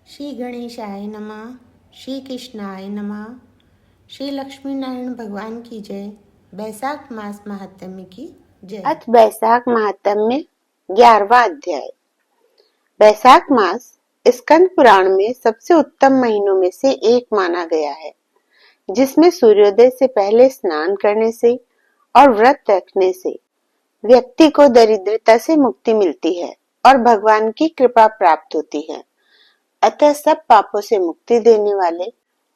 श्री गणेशाय नमः। श्री कृष्णाय नमः। श्री लक्ष्मी नारायण भगवान की जय। बैसाख मास महात्म्य की जय। अथ बैसाख महात्म्य 11वां अध्याय। बैसाख मास स्कंद पुराण में सबसे उत्तम महीनों में से एक माना गया है, जिसमें सूर्योदय से पहले स्नान करने से और व्रत रखने से व्यक्ति को दरिद्रता से मुक्ति मिलती है और भगवान की कृपा प्राप्त होती है। अतः सब पापों से मुक्ति देने वाले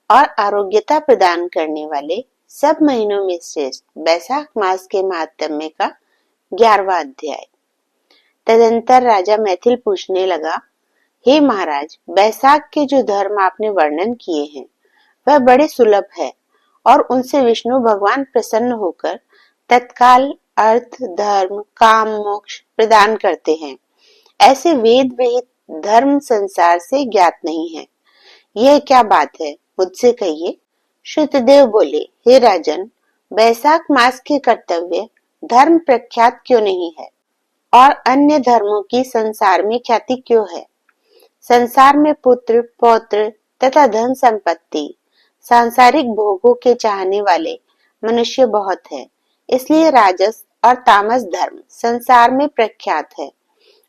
और आरोग्यता प्रदान करने वाले सब महीनों में श्रेष्ठ बैसाख मास के महात्म्य का 11वां अध्याय। तदंतर राजा मैथिल पूछने लगा, हे महाराज, बैसाख के जो धर्म आपने वर्णन किए हैं वह बड़े सुलभ है और उनसे विष्णु भगवान प्रसन्न होकर तत्काल अर्थ, धर्म, काम, मोक्ष प्रदान करते हैं। ऐसे वेद विहित धर्म संसार से ज्ञात नहीं है। यह क्या बात है, मुझसे कहिए। श्रुतदेव बोले, हे राजन, बैसाख मास के कर्तव्य धर्म प्रख्यात क्यों नहीं है और अन्य धर्मों की संसार में ख्याति क्यों है? संसार में पुत्र, पौत्र तथा धन संपत्ति, सांसारिक भोगों के चाहने वाले मनुष्य बहुत है। इसलिए राजस और तामस धर्म संसार में प्रख्यात है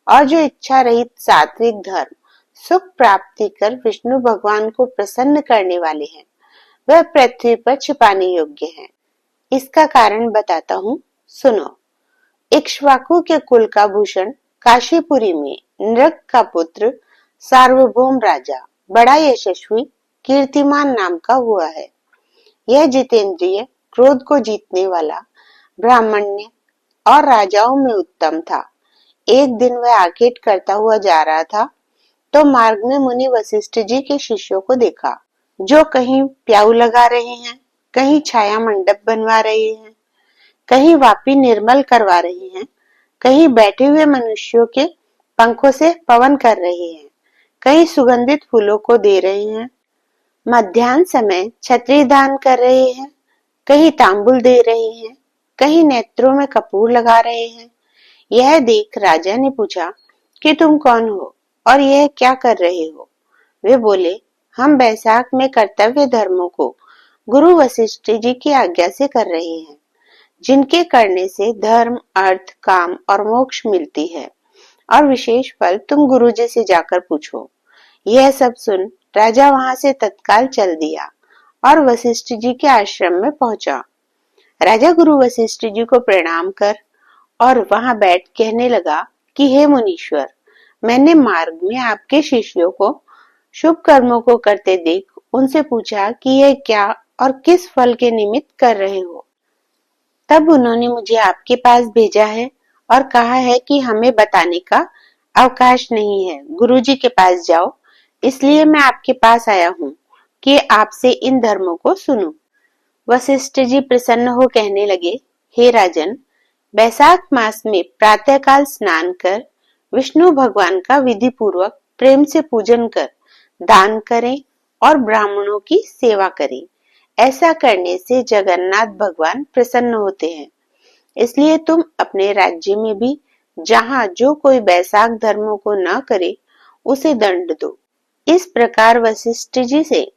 और जो इच्छा रहित सात्विक धर्म सुख प्राप्ति कर विष्णु भगवान को प्रसन्न करने वाले हैं, वह पृथ्वी पर छिपाने योग्य हैं। इसका कारण बताता हूँ, सुनो। इक्ष्वाकु के कुल का भूषण काशीपुरी में नृक का पुत्र सार्वभौम राजा बड़ा यशस्वी कीर्तिमान नाम का हुआ है। यह जितेंद्रिय, क्रोध को जीतने वाला, ब्राह्मण्य और राजाओं में उत्तम था। एक दिन वह आकेट करता हुआ जा रहा था तो मार्ग में मुनि वशिष्ठ जी के शिष्यों को देखा, जो कहीं प्याऊ लगा रहे हैं, कहीं छाया मंडप बनवा रहे हैं, कहीं वापी निर्मल करवा रहे हैं, कहीं बैठे हुए मनुष्यों के पंखों से पवन कर रहे हैं, कहीं सुगंधित फूलों को दे रहे हैं, मध्याह्न समय छत्री दान कर रहे हैं, कहीं तांबुल दे रहे हैं, कहीं नेत्रों में कपूर लगा रहे हैं। यह देख राजा ने पूछा कि तुम कौन हो और यह क्या कर रहे हो? वे बोले, हम बैसाख में कर्तव्य धर्मों को गुरु वशिष्ठ जी की आज्ञा से कर रहे हैं, जिनके करने से धर्म, अर्थ, काम और मोक्ष मिलती है और विशेष फल तुम गुरु जी से जाकर पूछो। यह सब सुन राजा वहां से तत्काल चल दिया और वशिष्ठ जी के आश्रम में पहुंचा। राजा गुरु वशिष्ठ जी को प्रणाम कर और वहां बैठ कहने लगा कि हे मुनीश्वर, मैंने मार्ग में आपके शिष्यों को शुभ कर्मों को करते देख उनसे पूछा कि यह क्या और किस फल के निमित्त कर रहे हो। तब उन्होंने मुझे आपके पास भेजा है और कहा है कि हमें बताने का अवकाश नहीं है, गुरुजी के पास जाओ। इसलिए मैं आपके पास आया हूँ कि आपसे इन धर्मों को सुनूं। वशिष्ठ जी प्रसन्न हो कहने लगे, हे राजन, बैसाख मास में प्रातःकाल स्नान कर विष्णु भगवान का विधि पूर्वक प्रेम से पूजन कर दान करें और ब्राह्मणों की सेवा करें। ऐसा करने से जगन्नाथ भगवान प्रसन्न होते हैं। इसलिए तुम अपने राज्य में भी जहाँ जो कोई बैसाख धर्मों को न करे उसे दंड दो। इस प्रकार वशिष्ठ जी से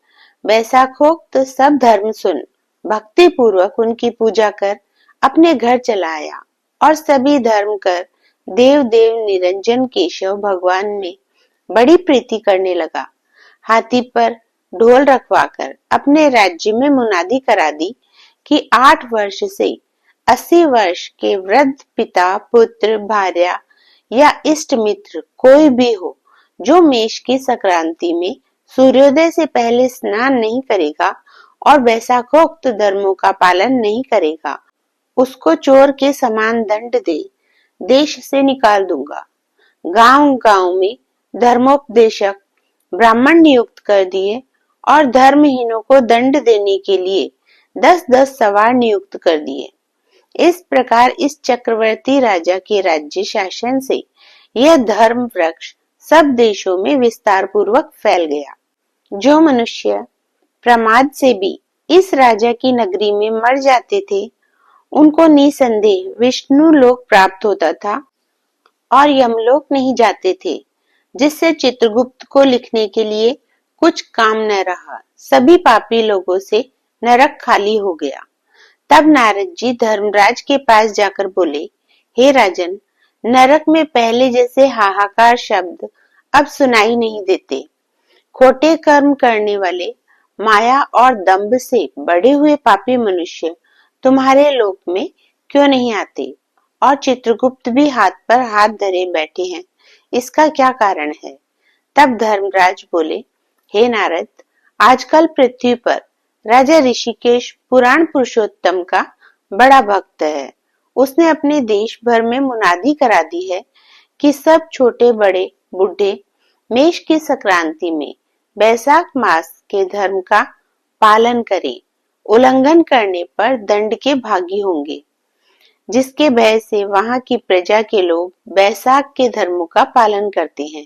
बैसाखोक्त सब धर्म सुन भक्ति पूर्वक उनकी पूजा कर अपने घर चला आया और सभी धर्म कर देव देव निरंजन केशव भगवान में बड़ी प्रीति करने लगा। हाथी पर ढोल रखवाकर अपने राज्य में मुनादी करा दी कि 8 वर्ष से 80 वर्ष के वृद्ध पिता, पुत्र, भार्या या इष्ट मित्र कोई भी हो, जो मेष की संक्रांति में सूर्योदय से पहले स्नान नहीं करेगा और बैसाखोक्त धर्मों का पालन नहीं करेगा, उसको चोर के समान दंड दे देश से निकाल दूंगा। गांव गांव में धर्मोपदेशक ब्राह्मण नियुक्त कर दिए और धर्महीनों को दंड देने के लिए 10-10 सवार नियुक्त कर दिए। इस प्रकार इस चक्रवर्ती राजा के राज्य शासन से यह धर्म वृक्ष सब देशों में विस्तार पूर्वक फैल गया। जो मनुष्य प्रमाद से भी इस राजा की नगरी में मर जाते थे, उनको निसंदेह विष्णु लोक प्राप्त होता था और यमलोक नहीं जाते थे। जिससे चित्रगुप्त को लिखने के लिए कुछ काम न रहा। सभी पापी लोगों से नरक खाली हो गया। तब नारद जी धर्मराज के पास जाकर बोले, हे राजन, नरक में पहले जैसे हाहाकार शब्द अब सुनाई नहीं देते। खोटे कर्म करने वाले, माया और दंभ से बड़े हुए पापी मनुष्य तुम्हारे लोक में क्यों नहीं आते? और चित्रगुप्त भी हाथ पर हाथ धरे बैठे हैं, इसका क्या कारण है? तब धर्मराज बोले, हे नारद, आजकल पृथ्वी पर राजा ऋषिकेश पुराण पुरुषोत्तम का बड़ा भक्त है। उसने अपने देश भर में मुनादी करा दी है कि सब छोटे बड़े बूढ़े मेष की संक्रांति में बैसाख मास के धर्म का पालन करें। उल्लंघन करने पर दंड के भागी होंगे, जिसके भय से वहां की प्रजा के लोग बैसाख के धर्मों का पालन करते हैं।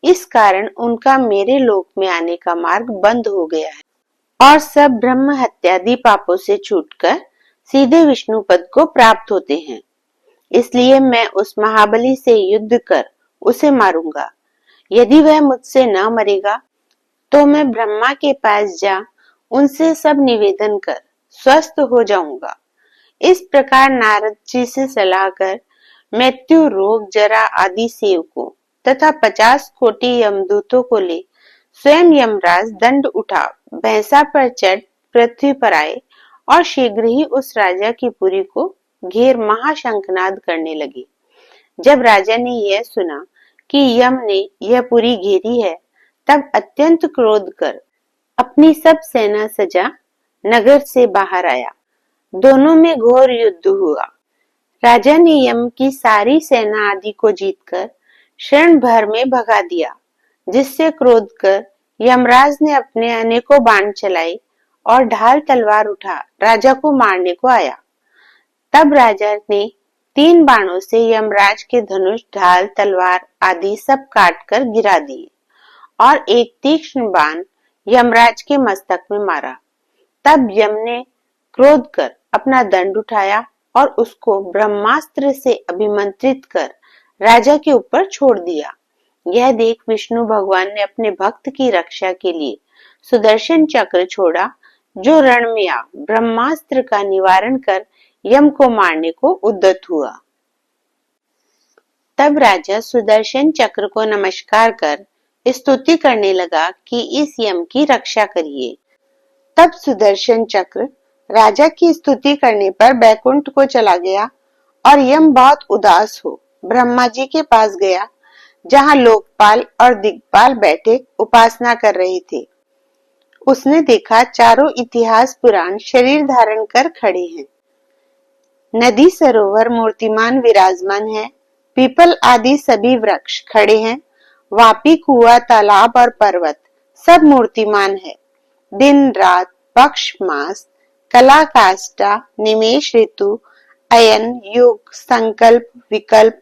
इस कारण उनका मेरे लोक में आने का मार्ग बंद हो गया है और सब ब्रह्म हत्यादि पापों से छूटकर सीधे विष्णु पद को प्राप्त होते हैं। इसलिए मैं उस महाबली से युद्ध कर उसे मारूंगा। यदि वह मुझसे न मरेगा तो मैं ब्रह्मा के पास जा उनसे सब निवेदन कर स्वस्थ हो जाऊंगा। इस प्रकार नारद जी से सलाह कर मृत्यु, रोग, जरा आदि सेवकों तथा 50 कोटि यमदूतों को ले स्वयं यमराज दंड उठा भैंसा पर चढ़ पृथ्वी पर आए और शीघ्र ही उस राजा की पुरी को घेर महाशंखनाद करने लगे। जब राजा ने यह सुना कि यम ने यह पुरी घेरी है, तब अत्यंत क्रोध कर अपनी सब सेना सजा नगर से बाहर आया। दोनों में घोर युद्ध हुआ। राजा ने यम की सारी सेना आदि को जीतकर क्षण भर में भगा दिया, जिससे क्रोध कर यमराज ने अपने अनेकों बाण चलाए और ढाल तलवार उठा राजा को मारने को आया। तब राजा ने 3 बाणों से यमराज के धनुष, ढाल, तलवार आदि सब काट कर गिरा दिए और एक तीक्ष्ण बाण यमराज के मस्तक में मारा। तब यम ने क्रोध कर अपना दंड उठाया और उसको ब्रह्मास्त्र से अभिमंत्रित कर राजा के ऊपर छोड़ दिया। यह देख विष्णु भगवान ने अपने भक्त की रक्षा के लिए सुदर्शन चक्र छोड़ा, जो रण में आ ब्रह्मास्त्र का निवारण कर यम को मारने को उद्यत हुआ। तब राजा सुदर्शन चक्र को नमस्कार कर स्तुति करने लगा कि इस यम की रक्षा करिए। तब सुदर्शन चक्र राजा की स्तुति करने पर बैकुंठ को चला गया और यम बहुत उदास हो ब्रह्मा जी के पास गया, जहां लोकपाल और दिक्पाल बैठे उपासना कर रहे थे। उसने देखा चारों इतिहास पुराण शरीर धारण कर खड़े हैं। नदी सरोवर मूर्तिमान विराजमान है। पीपल आदि सभी वृक्ष खड़े हैं। वापी, कुआं, तालाब और पर्वत सब मूर्तिमान है। दिन रात, पक्ष मास, कला काष्ठा, निमेष ऋतु, अयन युग, संकल्प विकल्प,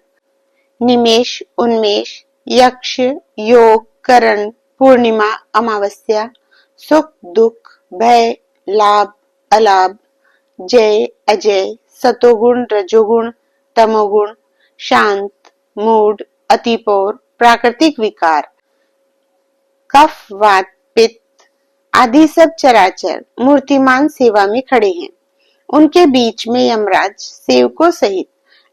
निमेष उन्मेष, यक्ष योग, करण, पूर्णिमा अमावस्या, सुख दुख, भय लाभ अलाभ, जय अजय, सतोगुण रजोगुण तमोगुण, शांत मूड, अतिपौर, प्राकृतिक विकार, कफ वात पित्त आदि सब चराचर मूर्तिमान सेवा में खड़े हैं। उनके बीच में यमराज सेवकों सहित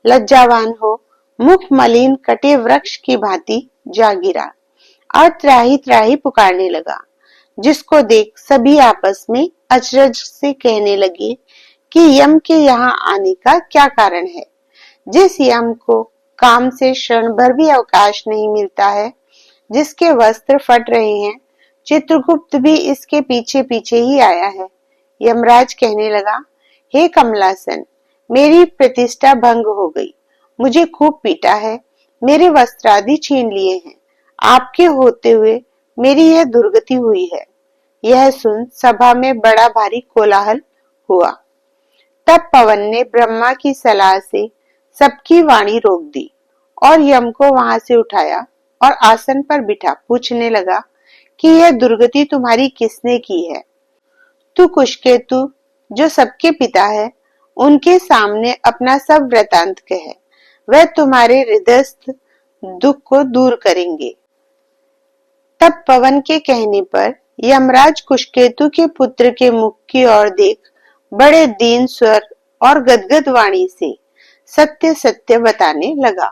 लज्जावान हो मुख मलिन कटे वृक्ष की भांति जा गिरा और त्राही त्राही पुकारने लगा, जिसको देख सभी आपस में अचरज से कहने लगे कि यम के यहाँ आने का क्या कारण है। जिस यम को काम से क्षण भर भी अवकाश नहीं मिलता है, जिसके वस्त्र फट रहे हैं, चित्रगुप्त भी इसके पीछे पीछे ही आया है। यमराज कहने लगा, हे कमलासन, मेरी प्रतिष्ठा भंग हो गई, मुझे खूब पीटा है, मेरे वस्त्र आदि छीन लिए हैं, आपके होते हुए मेरी यह दुर्गति हुई है। यह सुन सभा में बड़ा भारी कोलाहल हुआ। तब पवन ने ब्रह्मा की सलाह से सबकी वाणी रोक दी और यम को वहां से उठाया और आसन पर बिठा पूछने लगा कि यह दुर्गति तुम्हारी किसने की है। तू कुशकेतु, जो सबके पिता है, उनके सामने अपना सब वृतांत कह, वह तुम्हारे हृदयस्थ दुख को दूर करेंगे। तब पवन के कहने पर यमराज कुशकेतु के पुत्र के मुख की ओर देख बड़े दीन स्वर और गदगद वाणी से सत्य सत्य बताने लगा।